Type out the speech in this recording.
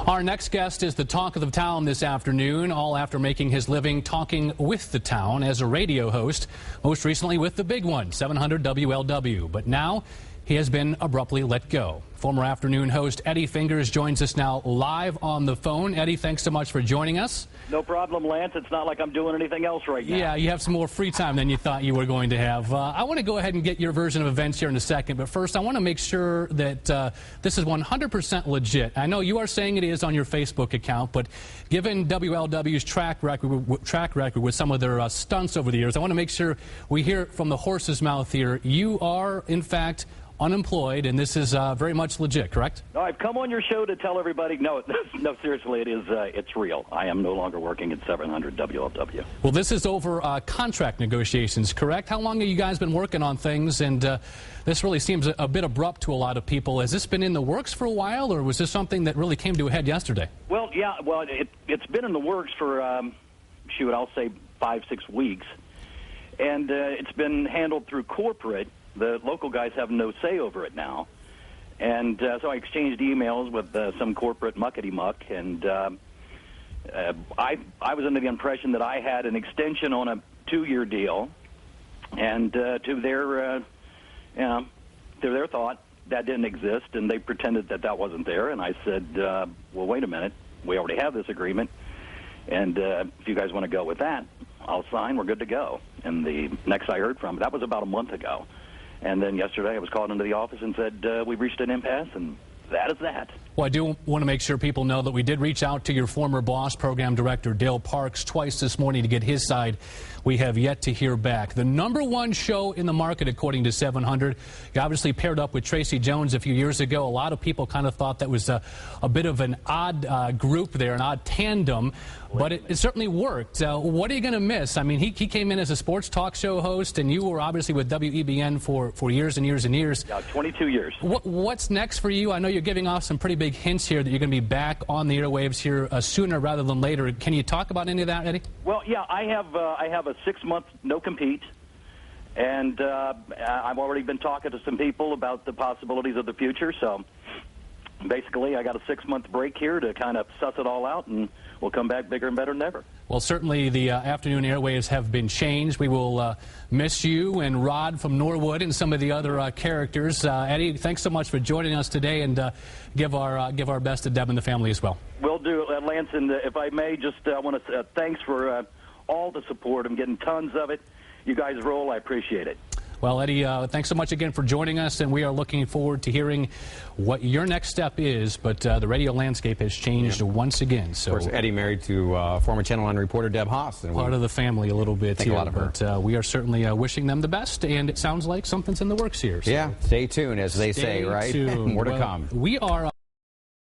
Our next guest is the talk of the town this afternoon, all after making his living talking with the town as a radio host, most recently with the big one, 700 WLW. But now he has been abruptly let go. Former afternoon host Eddie Fingers joins us now live on the phone. Eddie, thanks so much for joining us. No problem, Lance. It's not like I'm doing anything else right now. Yeah, you have some more free time than you thought you were going to have. I want to go ahead and get your version of events here in a second, but first I want to make sure that this is 100% legit. I know you are saying it is on your Facebook account, but given WLW's track record with some of their stunts over the years, I want to make sure we hear it from the horse's mouth here. You are, in fact, unemployed, and this is very much legit, correct? No, I've come on your show to tell everybody, no, seriously, it's real. I am no longer working at 700 WLW. Well, this is over contract negotiations, correct? How long have you guys been working on things? And this really seems a bit abrupt to a lot of people. Has this been in the works for a while, or was this something that really came to a head yesterday? Well, yeah, it's been in the works for, I'll say 5-6 weeks. And it's been handled through corporate. The local guys have no say over it now. And so I exchanged emails with some corporate muckety-muck, and I was under the impression that I had an extension on a 2-year deal, and to their thought, that didn't exist, and they pretended that that wasn't there. And I said, well, wait a minute, we already have this agreement, and if you guys want to go with that, I'll sign, we're good to go. And the next I heard from, that was about a month ago. And then yesterday I was called into the office and said, we've reached an impasse, and that is that. Well, I do want to make sure people know that we did reach out to your former boss, program director Dale Parks, twice this morning to get his side. We have yet to hear back. The #1 show in the market, according to 700. You obviously paired up with Tracy Jones a few years ago. A lot of people kind of thought that was a bit of an odd group there, an odd tandem, but it certainly worked. What are you going to miss? I mean, he came in as a sports talk show host, and you were obviously with WEBN for years and years and years. Yeah, 22 years. What's next for you? I know you're giving off some pretty big hints here that you're going to be back on the airwaves here sooner rather than later. Can you talk about any of that, Eddie? Well, yeah, I have a 6-month no-compete, and I've already been talking to some people about the possibilities of the future, so basically I got a 6-month break here to kind of suss it all out, and we'll come back bigger and better than ever. Well, certainly the afternoon airwaves have been changed. We will miss you and Rod from Norwood and some of the other characters. Eddie, thanks so much for joining us today, and give our best to Deb and the family as well. Will do, Lance, and if I may, just I want to thanks for all the support. I'm getting tons of it. You guys roll. I appreciate it. Well, Eddie, thanks so much again for joining us, and we are looking forward to hearing what your next step is. But the radio landscape has changed once again. So, of course, Eddie married to former Channel 9 reporter Deb Haas. And part of the family a little bit here. A lot of her. But we are certainly wishing them the best, and it sounds like something's in the works here. So yeah, stay tuned, as they say, right? Tuned. More to come. We are...